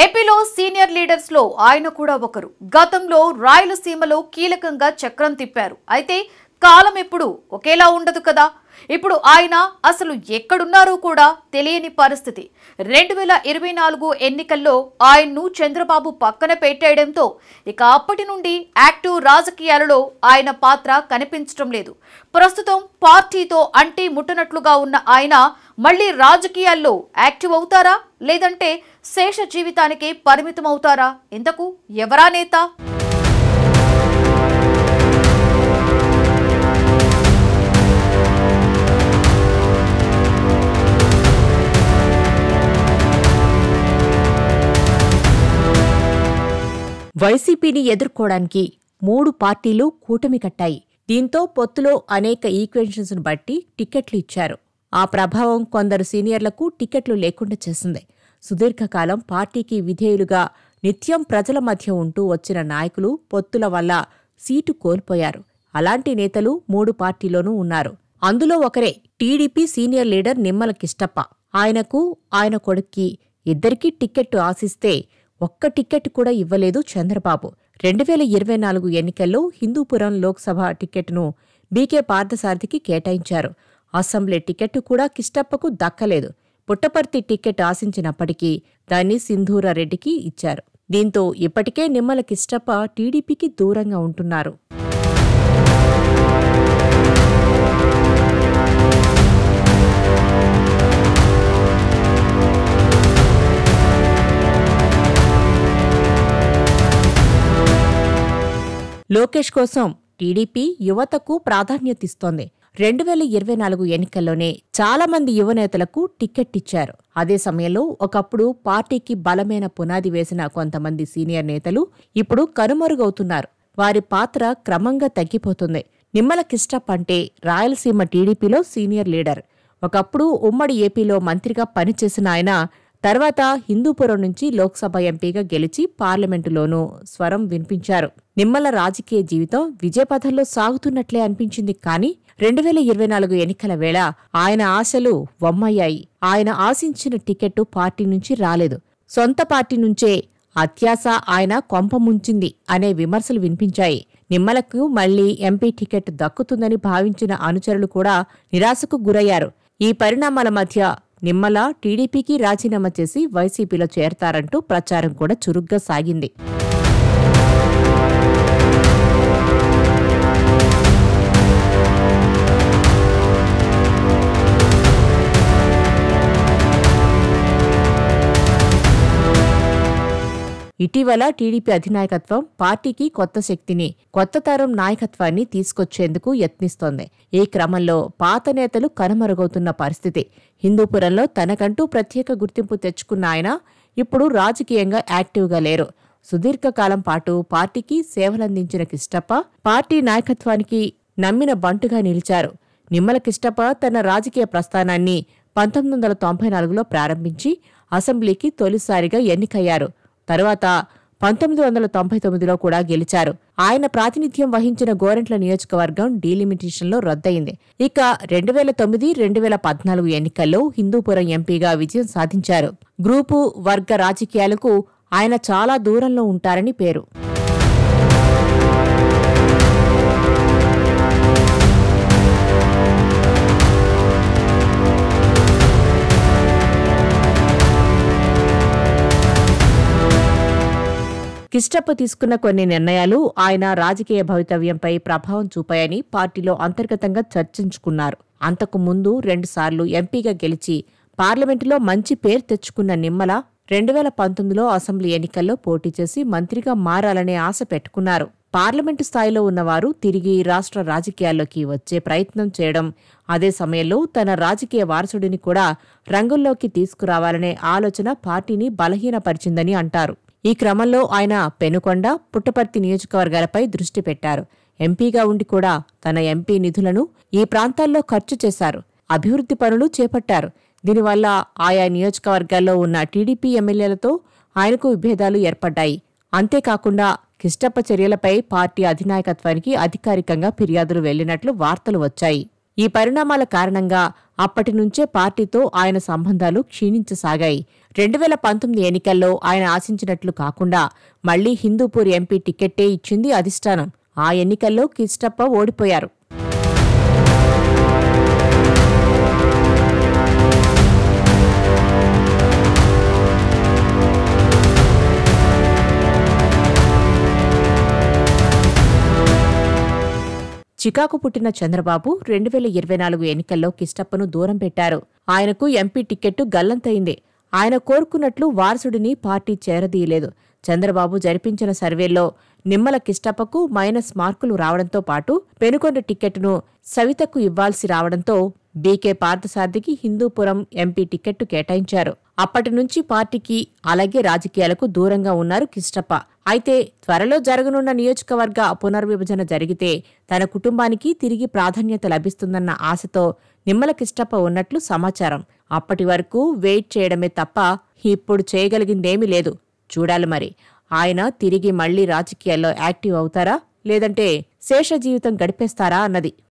ఏపీలో senior leaders లో ఆయన కూడా ఒకరు. గతంలో రాయలసీమలో కీలకంగా చక్రం తిప్పారు. అయితే కాలం ఎప్పుడు ఒకేలా ఉండదు కదా. ఇప్పుడు ఆయన అసలు ఎక్కడున్నారో కూడా తెలియని పరిస్థితి. 2024 ఎన్నికల్లో ఆయన్ను చంద్రబాబు పక్కన పెట్టేయడంతో ఇక అప్పటి నుండి యాక్టివ్ రాజకీయాలలో ఆయన పాత్ర కనిపించడం లేదు. ప్రస్తుతం పార్టీతో అంటి ముట్టనట్లుగా ఉన్న ఆయన మళ్లీ రాజకీయాల్లో యాక్టివ్ అవుతారా, లేదంటే శేష జీవితానికి పరిమితం అవుతారా? ఇంతకు ఎవరా నేత? వైసీపీని ఎదుర్కోవడానికి 3 పార్టీలు కూటమి కట్టాయి. దీంతో పొత్తులో అనేక ఈక్వెషన్స్ ను బట్టి టికెట్లు ఇచ్చారు. ఆ ప్రభావం కొందరు సీనియర్లకు టికెట్లు లేకుండా చేసింది. సుదీర్ఘకాలం పార్టీకి విధేయులుగా నిత్యం ప్రజల మధ్య ఉంటూ వచ్చిన నాయకులు పొత్తుల వల్ల సీటు కోల్పోయారు. అలాంటి నేతలు 3 పార్టీలోనూ ఉన్నారు. అందులో ఒకరే TDP senior leader Nimmala Kishtappa. ఆయనకు, ఆయన కొడుక్కి ఇద్దరికీ టికెట్టు ఆశిస్తే ఒక్క టికెట్ కూడా ఇవ్వలేదు చంద్రబాబు. 2024 ఎన్నికల్లో హిందూపురం లోక్సభ టికెట్ను బీకే పార్థసారథికి కేటాయించారు. అసెంబ్లీ టికెట్టు కూడా కిష్టప్పకు దక్కలేదు. పుట్టపర్తి టికెట్ ఆశించినప్పటికీ దాన్ని సింధూరారెడ్డికి ఇచ్చారు. దీంతో ఇప్పటికే నిమ్మల కిష్టప్ప టీడీపీకి దూరంగా ఉంటున్నారు. లోకేష్ కోసం టీడీపీ యువతకు ప్రాధాన్యతిస్తోంది. 2024 ఎన్నికల్లోనే చాలా మంది యువనేతలకు టికెట్ ఇచ్చారు. అదే సమయంలో ఒకప్పుడు పార్టీకి బలమైన పునాది వేసిన కొంతమంది సీనియర్ నేతలు ఇప్పుడు కనుమరుగవుతున్నారు. వారి పాత్ర క్రమంగా తగ్గిపోతుంది. నిమ్మల కిష్టప్ప అంటే రాయలసీమ టీడీపీలో సీనియర్ లీడర్. ఒకప్పుడు ఉమ్మడి ఏపీలో మంత్రిగా పనిచేసిన ఆయన తర్వాత హిందూపురం నుంచి లోక్సభ ఎంపీగా గెలిచి పార్లమెంటులోనూ స్వరం వినిపించారు. నిమ్మల రాజకీయ జీవితం విజయపథంలో సాగుతున్నట్లే అనిపించింది. కానీ 2024 ఎన్నికల వేళ ఆయన ఆశలు వమ్మయ్యాయి. ఆయన ఆశించిన టికెట్టు పార్టీ నుంచి రాలేదు. సొంత పార్టీ నుంచే అత్యాశ ఆయన కొంపముంచింది అనే విమర్శలు వినిపించాయి. నిమ్మలకు మళ్లీ ఎంపీ టికెట్ దక్కుతుందని భావించిన అనుచరులు కూడా నిరాశకు గురయ్యారు. ఈ పరిణామాల మధ్య నిమ్మల టీడీపీకి రాజీనామా చేసి వైసీపీలో చేరతారంటూ ప్రచారం కూడా చురుగ్గా సాగింది. ఇటీవల టీడీపీ అధినాయకత్వం పార్టీకి కొత్త శక్తిని, కొత్త తరం నాయకత్వాన్ని తీసుకొచ్చేందుకు యత్నిస్తోంది. ఈ క్రమంలో పాత నేతలు కనుమరుగవుతున్న పరిస్థితి. హిందూపురంలో తనకంటూ ప్రత్యేక గుర్తింపు తెచ్చుకున్న ఆయన ఇప్పుడు రాజకీయంగా యాక్టివ్గా లేరు. సుదీర్ఘకాలం పాటు పార్టీకి సేవలందించిన కిష్టప్ప పార్టీ నాయకత్వానికి నమ్మిన బంటుగా నిలిచారు. నిమ్మల కిష్టప్ప తన రాజకీయ ప్రస్థానాన్ని 1994లో ప్రారంభించి అసెంబ్లీకి తొలిసారిగా ఎన్నికయ్యారు. తరువాత 1999లో కూడా గెలిచారు. ఆయన ప్రాతినిధ్యం వహించిన గోరంట్ల నియోజకవర్గం డీలిమిటేషన్లో రద్దయింది. ఇక 2009-2014 ఎన్నికల్లో హిందూపురం ఎంపీగా విజయం సాధించారు. గ్రూపు, వర్గ రాజకీయాలకు ఆయన చాలా దూరంలో ఉంటారని పేరు. కిష్టప్ప తీసుకున్న కొన్ని నిర్ణయాలు ఆయన రాజకీయ భవితవ్యంపై ప్రభావం చూపాయని పార్టీలో అంతర్గతంగా చర్చించుకున్నారు. అంతకు ముందు 2 సార్లు ఎంపీగా గెలిచి పార్లమెంటులో మంచి పేరు తెచ్చుకున్న నిమ్మల 2019లో అసెంబ్లీ ఎన్నికల్లో పోటీ చేసి మంత్రిగా మారాలనే ఆశ పెట్టుకున్నారు. పార్లమెంటు స్థాయిలో ఉన్నవారు తిరిగి రాష్ట్ర రాజకీయాల్లోకి వచ్చే ప్రయత్నం చేయడం, అదే సమయంలో తన రాజకీయ వారసుడిని కూడా రంగంలోకి తీసుకురావాలనే ఆలోచన పార్టీని బలహీనపరిచిందని అంటారు. ఈ క్రమంలో ఆయన పెనుకొండ, పుట్టపర్తి నియోజకవర్గాలపై దృష్టి పెట్టారు. ఎంపీగా ఉండి కూడా తన ఎంపీ నిధులను ఈ ప్రాంతాల్లో ఖర్చు చేశారు. అభివృద్ధి పనులు చేపట్టారు. దీనివల్ల ఆయా నియోజకవర్గాల్లో ఉన్న టీడీపీ ఎమ్మెల్యేలతో ఆయనకు విభేదాలు ఏర్పడ్డాయి. అంతేకాకుండా కిష్టప్ప చర్యలపై పార్టీ అధినాయకత్వానికి అధికారికంగా ఫిర్యాదులు వెళ్లినట్లు వార్తలు వచ్చాయి. ఈ పరిణామాల కారణంగా అప్పటి నుంచే పార్టీతో ఆయన సంబంధాలు క్షీణించసాగాయి. 2019 ఎన్నికల్లో ఆయన ఆశించినట్లు కాకుండా మళ్లీ హిందూపూర్ ఎంపీ టికెట్టే ఇచ్చింది అధిష్టానం. ఆ ఎన్నికల్లో కిష్టప్ప ఓడిపోయారు. చికాకు పుట్టిన చంద్రబాబు 2024 ఎన్నికల్లో కిష్టప్పను దూరం పెట్టారు. ఆయనకు ఎంపీ టిక్కెట్టు గల్లంతయింది. ఆయన కోరుకున్నట్లు వారసుడిని పార్టీ చేరదీయలేదు. చంద్రబాబు జరిపించిన సర్వేల్లో నిమ్మల కిష్టప్పకు మైనస్ మార్కులు రావడంతో పాటు పెనుకొండ టిక్కెట్టును సవితకు ఇవ్వాల్సి రావడంతో బీకే పార్థసారథికి హిందూపురం ఎంపీ టిక్కెట్టు కేటాయించారు. అప్పటి నుంచి పార్టీకి అలాగే రాజకీయాలకు దూరంగా ఉన్నారు కిష్టప్ప. అయితే త్వరలో జరగనున్న నియోజకవర్గ పునర్విభజన జరిగితే తన కుటుంబానికి తిరిగి ప్రాధాన్యత లభిస్తుందన్న ఆశతో నిమ్మల కిష్టప్ప ఉన్నట్లు సమాచారం. అప్పటి వరకు వెయిట్ చేయడమే తప్ప ఇప్పుడు చేయగలిగిందేమీ లేదు. చూడాలి మరి ఆయన తిరిగి మళ్లీ రాజకీయాల్లో యాక్టివ్ అవుతారా లేదంటే శేష జీవితం గడిపేస్తారా అన్నది.